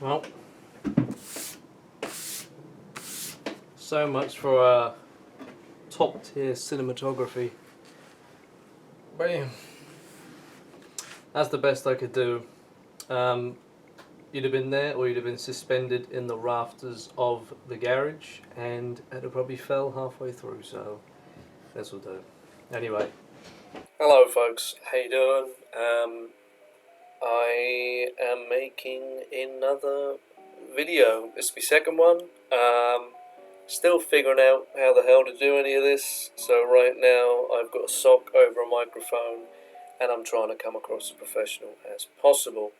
Well, so much for top tier cinematography. Bam. That's the best I could do. You'd have been there, or you'd have been suspended in the rafters of the garage, and it'd have probably fell halfway through. So this will do. Anyway, hello folks. How you doing? I am making another video. This is my second one. Still figuring out how the hell to do any of this. So right now I've got a sock over a microphone, and I'm trying to come across as professional as possible.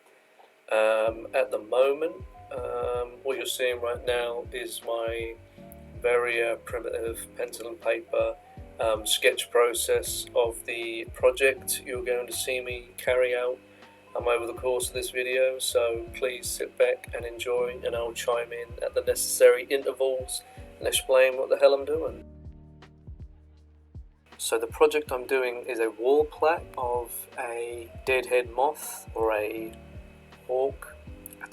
At the moment, what you're seeing right now is my very primitive pencil and paper sketch process of the project you're going to see me carry out over the course of this video. So please sit back and enjoy, and I'll chime in at the necessary intervals and explain what the hell I'm doing. So the project I'm doing is a wall plaque of a deadhead moth or a hawk.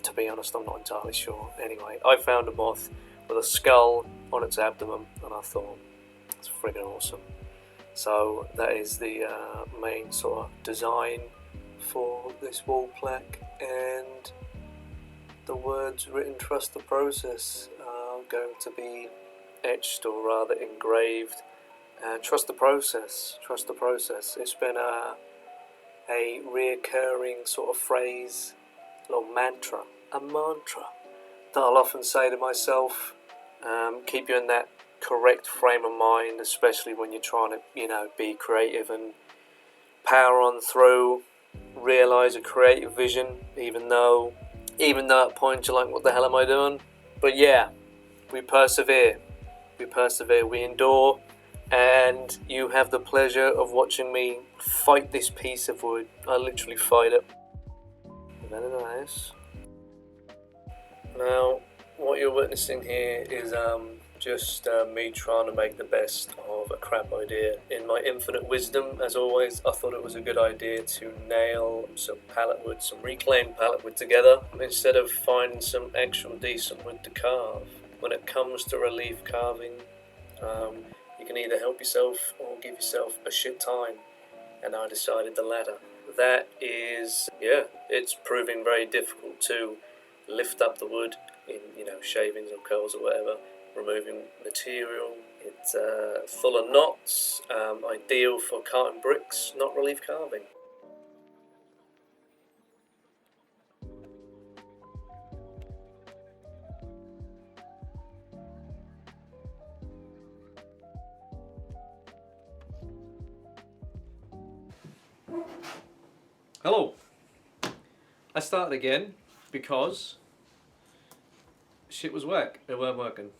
To be honest, I'm not entirely sure. Anyway, I found a moth with a skull on its abdomen, and I thought, it's friggin' awesome. So that is the main sort of design for this wall plaque, and the words written "trust the process" are going to be etched, or rather engraved. Trust the process, trust the process. It's been a reoccurring sort of phrase, a little mantra, a mantra that I'll often say to myself. Keep you in that correct frame of mind, especially when you're trying to, be creative and power on through, realise a creative vision, even though at points you're like, what the hell am I doing? But yeah, we persevere, we endure, and you have the pleasure of watching me fight this piece of wood. I literally fight it. Very nice. Now, what you're witnessing here is just me trying to make the best of a crap idea. In my infinite wisdom, as always, I thought it was a good idea to nail some pallet wood, some reclaimed pallet wood together, instead of finding some actual decent wood to carve. When it comes to relief carving, you can either help yourself or give yourself a shit time, and I decided the latter. That is, it's proving very difficult to lift up the wood in, shavings or curls or whatever, removing material. It's full of knots, ideal for carting bricks, not relief carving. Hello. I started again because shit was whack. It weren't working.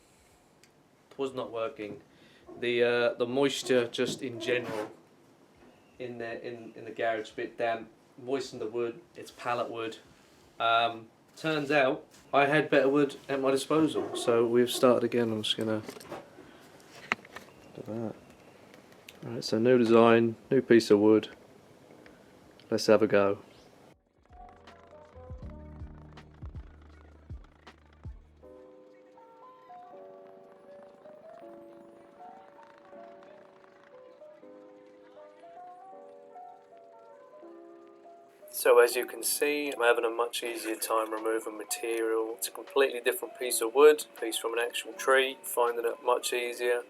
It was not working. The moisture just in general in the garage, a bit damp, moistened the wood. It's pallet wood. Turns out I had better wood at my disposal, so we've started again. I'm just gonna do that. Alright, so new design, new piece of wood. Let's have a go. So as you can see, I'm having a much easier time removing material. It's a completely different piece of wood, piece from an actual tree, finding it much easier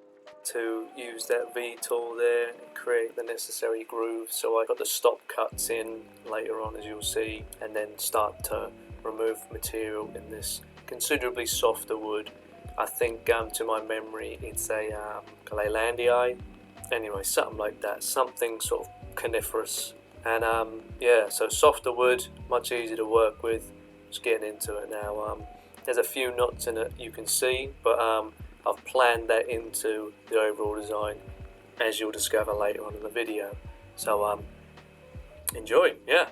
to use that V tool there and create the necessary groove. So I got the stop cuts in later on, as you'll see, and then start to remove material in this considerably softer wood. I think, to my memory, it's a Leylandii. Anyway, something like that, something sort of coniferous. And so softer wood, much easier to work with. Just getting into it now. There's a few knots in it you can see, but I've planned that into the overall design, as you'll discover later on in the video. So enjoy, yeah.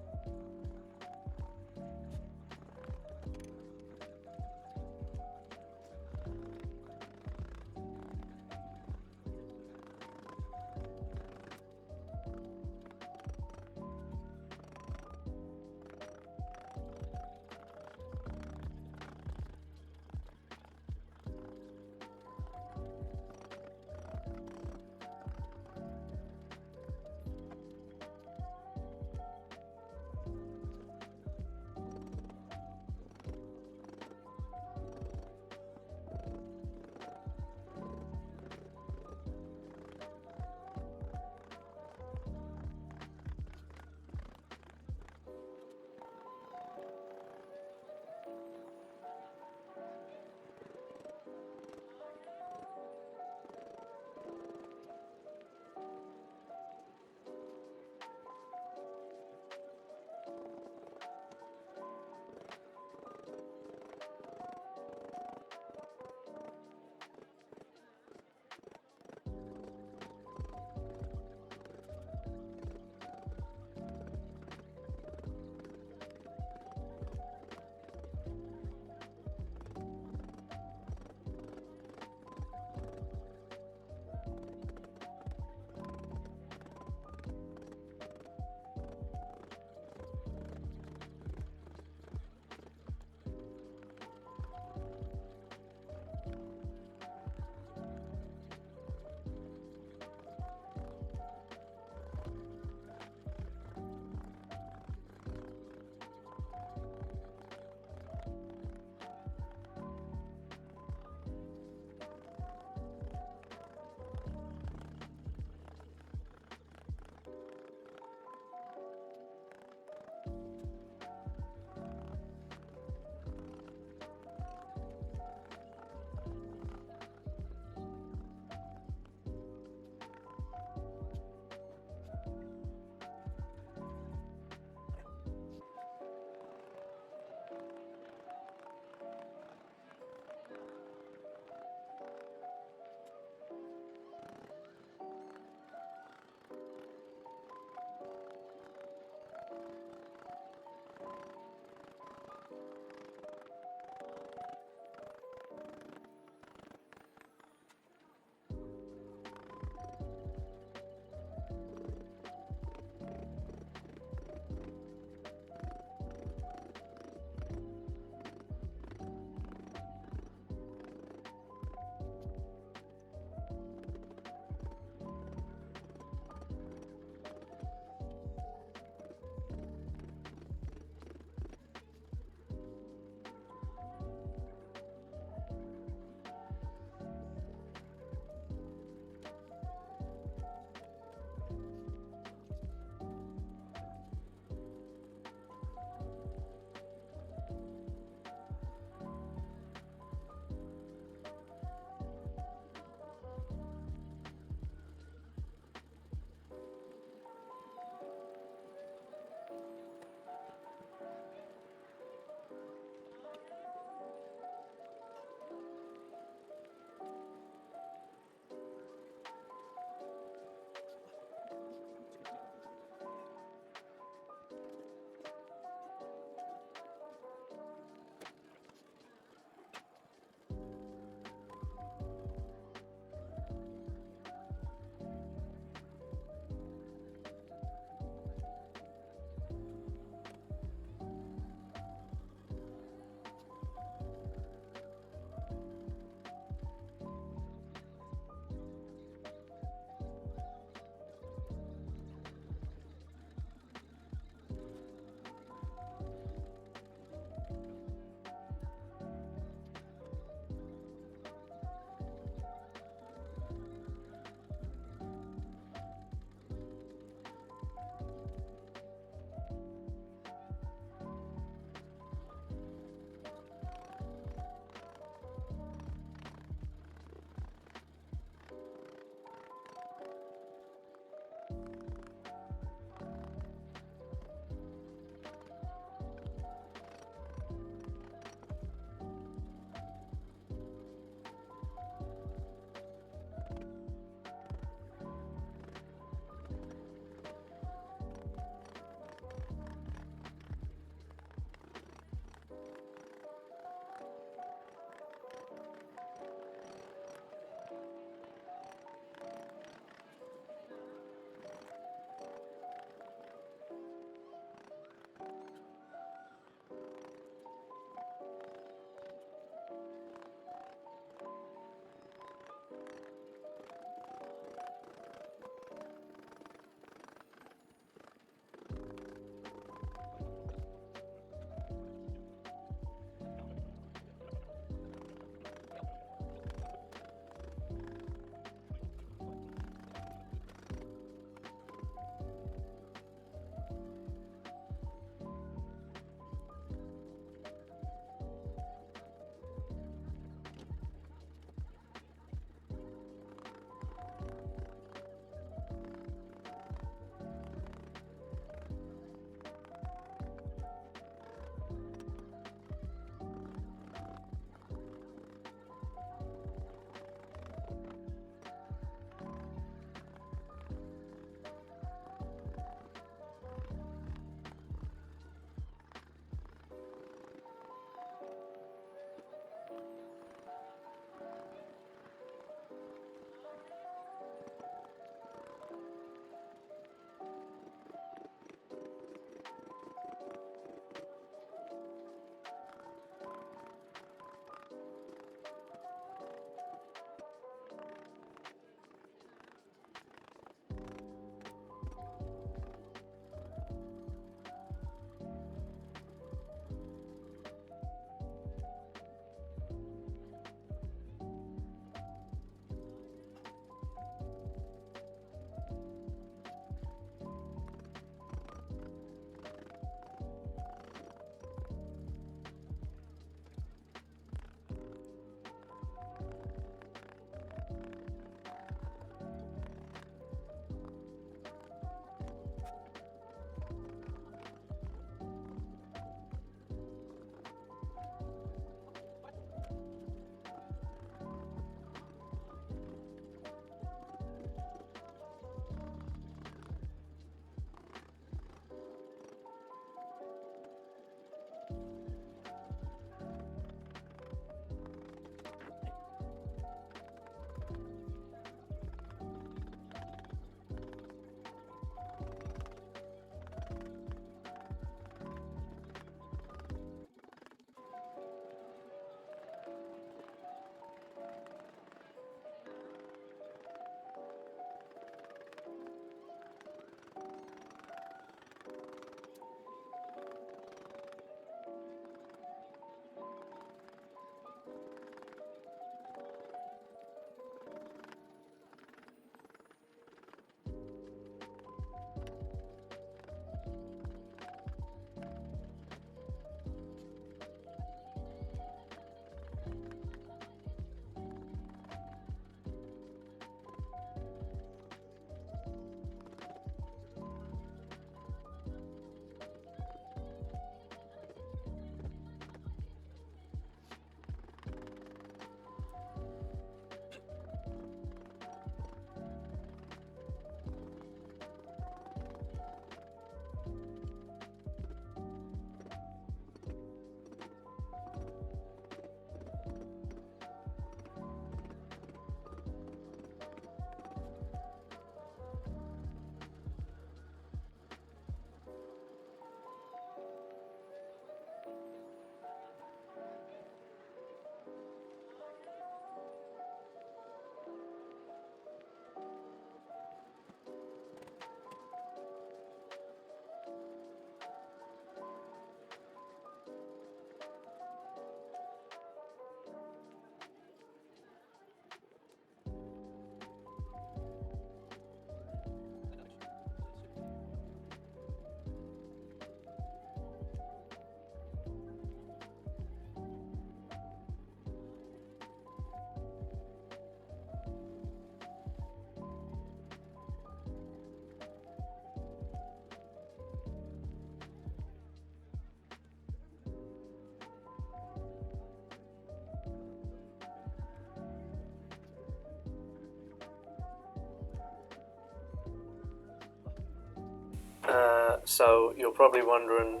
So you're probably wondering,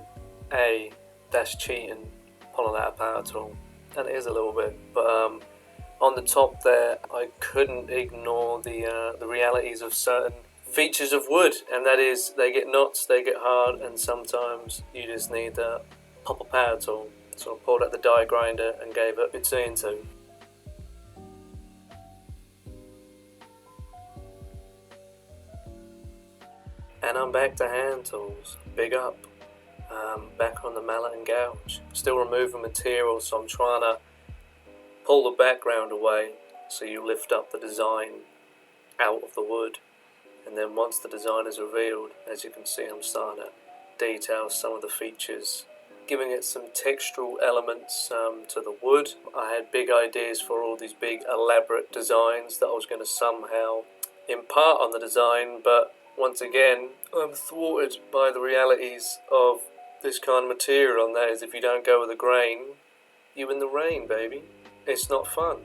A, that's cheating, pulling out a power tool, and it is a little bit, but on the top there, I couldn't ignore the realities of certain features of wood, and that is they get knots, they get hard, and sometimes you just need to pop a power tool. So I pulled out the die grinder and gave it between two. And I'm back to hand tools. Big up. Back on the mallet and gouge. Still removing material, so I'm trying to pull the background away so you lift up the design out of the wood. And then once the design is revealed, as you can see, I'm starting to detail some of the features, giving it some textural elements to the wood. I had big ideas for all these big elaborate designs that I was going to somehow impart on the design, but once again, I'm thwarted by the realities of this kind of material, and that is if you don't go with the grain, you in the rain, baby. It's not fun.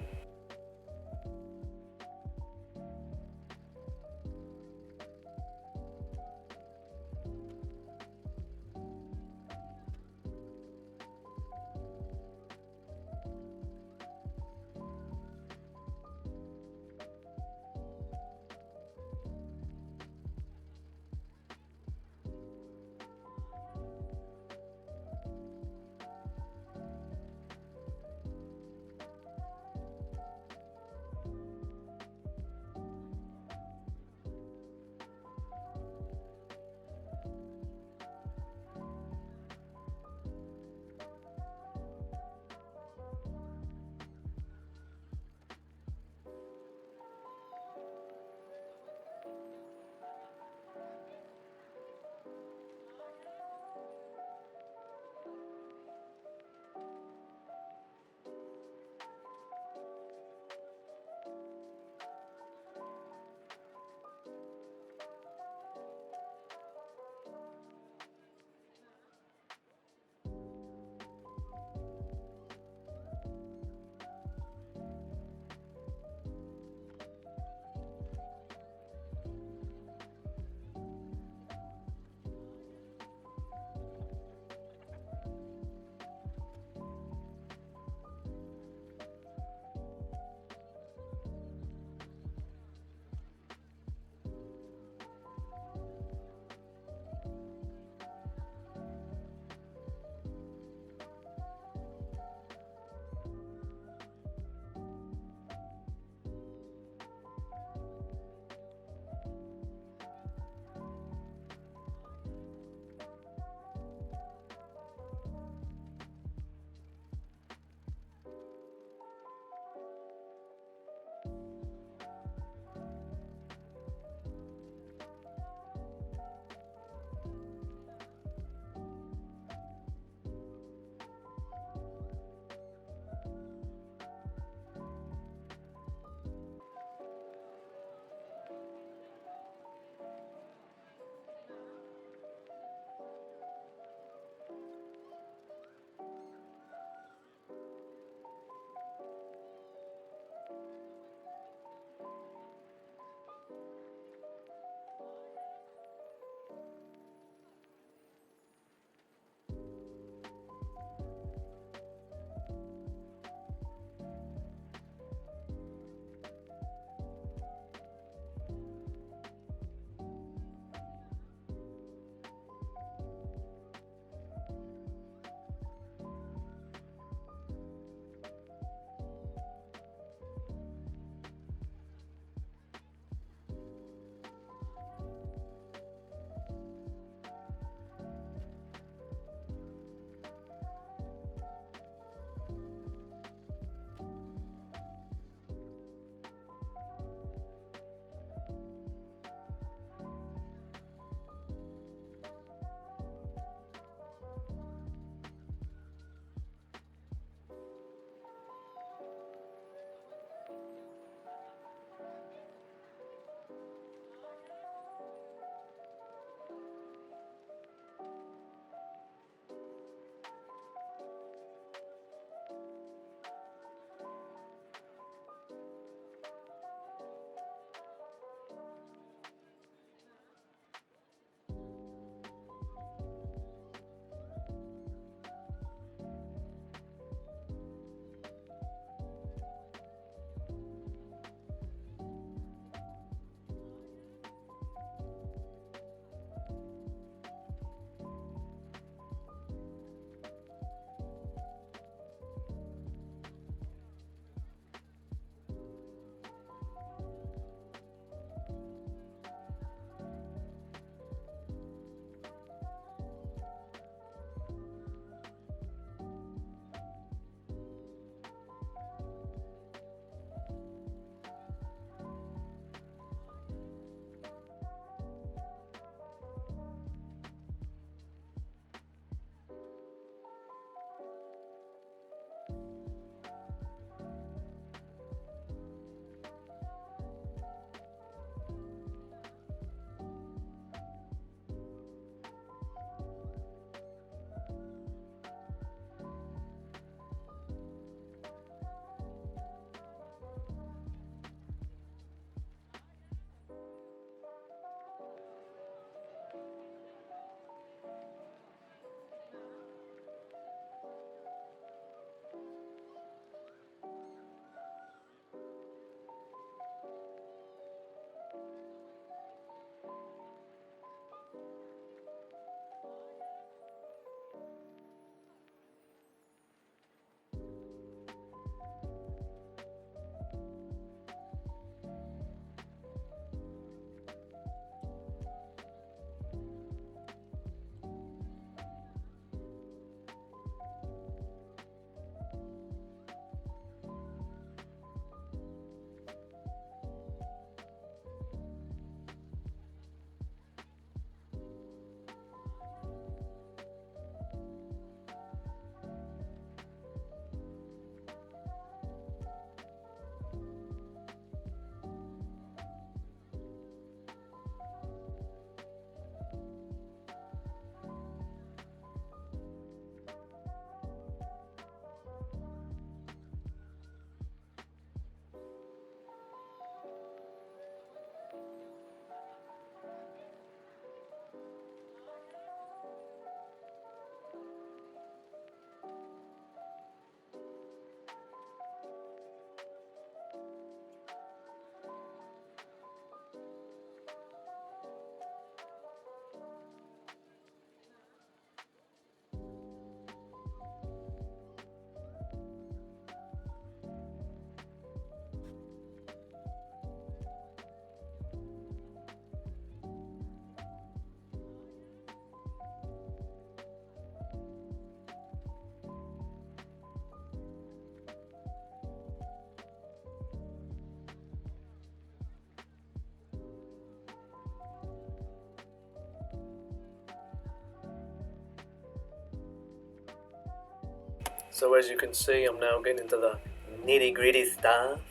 So as you can see, I'm now getting into the nitty-gritty stuff,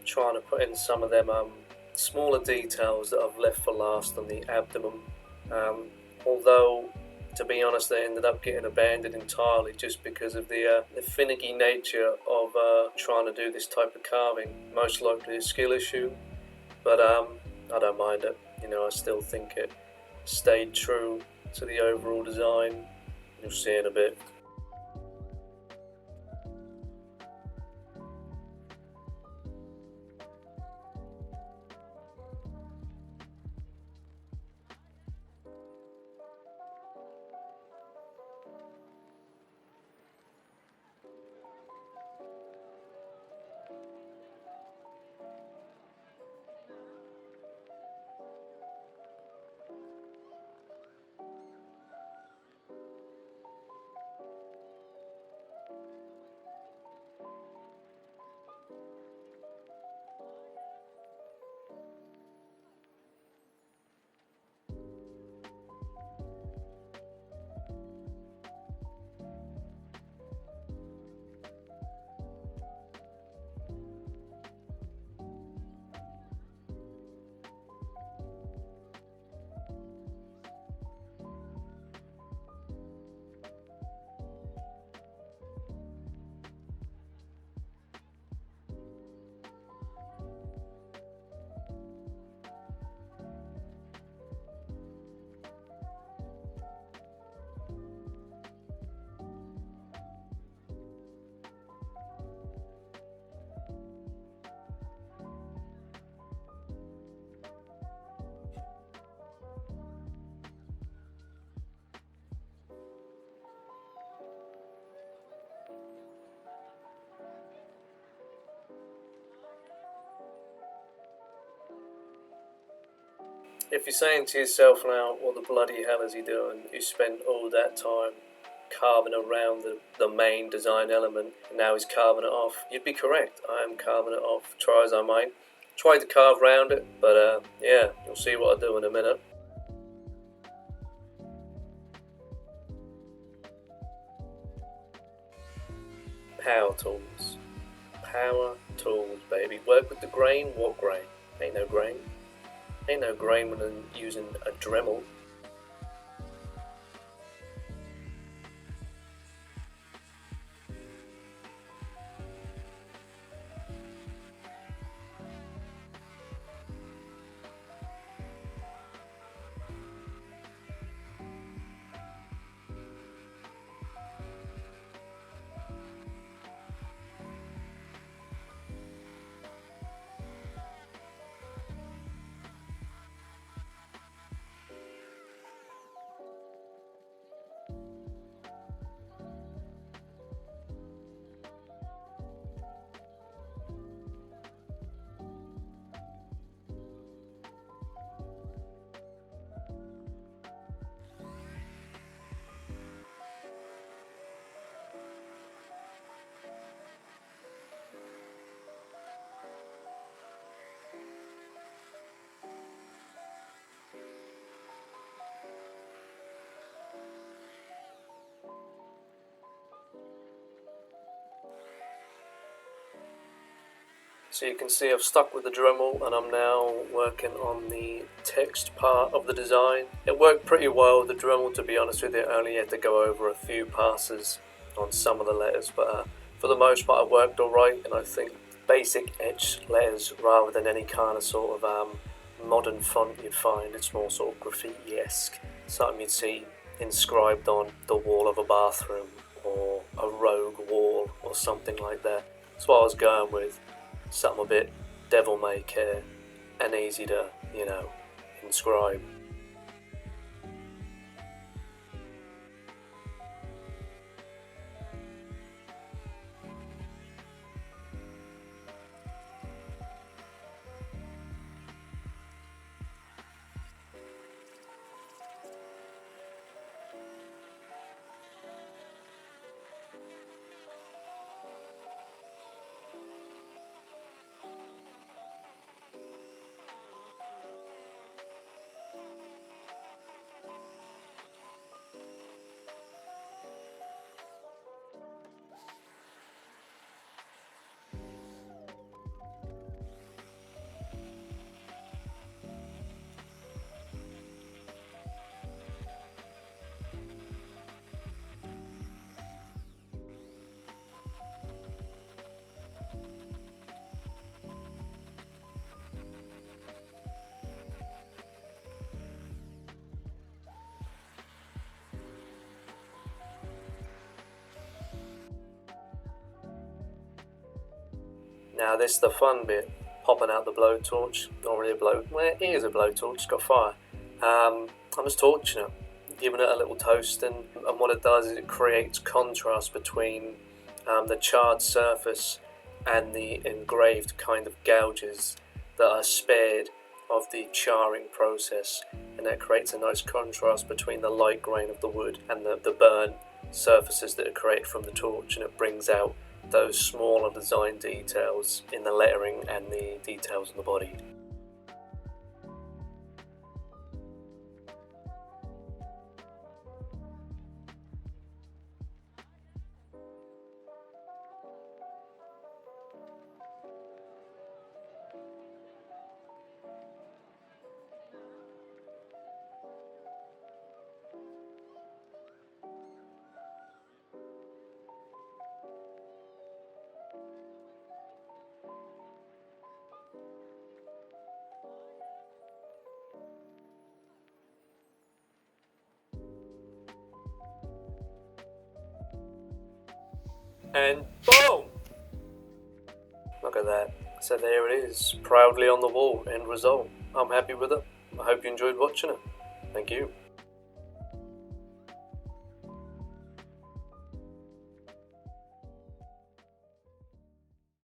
trying to put in some of them smaller details that I've left for last on the abdomen. Although, to be honest, they ended up getting abandoned entirely just because of the finicky nature of trying to do this type of carving. Most likely a skill issue, but I don't mind it. You know, I still think it stayed true to the overall design. You'll see in a bit. If you're saying to yourself now, what the bloody hell is he doing? You spent all that time carving around the main design element, and now he's carving it off. You'd be correct. I am carving it off, try as I might. Tried to carve around it, but yeah, you'll see what I do in a minute. Power tools. Power tools, baby. Work with the grain. What grain? Ain't no grain. Ain't no grain when I'm using a Dremel. So you can see I've stuck with the Dremel and I'm now working on the text part of the design. It worked pretty well. The Dremel, to be honest with you, only had to go over a few passes on some of the letters, but for the most part it worked alright, and I think basic etched letters rather than any kind of sort of modern font you'd find. It's more sort of graffiti-esque, something you'd see inscribed on the wall of a bathroom or a rogue wall or something like that. That's what I was going with. Something a bit devil-may-care and easy to, you know, inscribe. Now this is the fun bit, popping out the blowtorch. Not really a well, it is a blowtorch, it's got fire. I'm just torching it, giving it a little toast, and what it does is it creates contrast between the charred surface and the engraved kind of gouges that are spared of the charring process, and that creates a nice contrast between the light grain of the wood and the burnt surfaces that are created from the torch, and it brings out those smaller design details in the lettering and the details on the body. And boom! Look at that. So there it is, proudly on the wall, end result. I'm happy with it. I hope you enjoyed watching it. Thank you.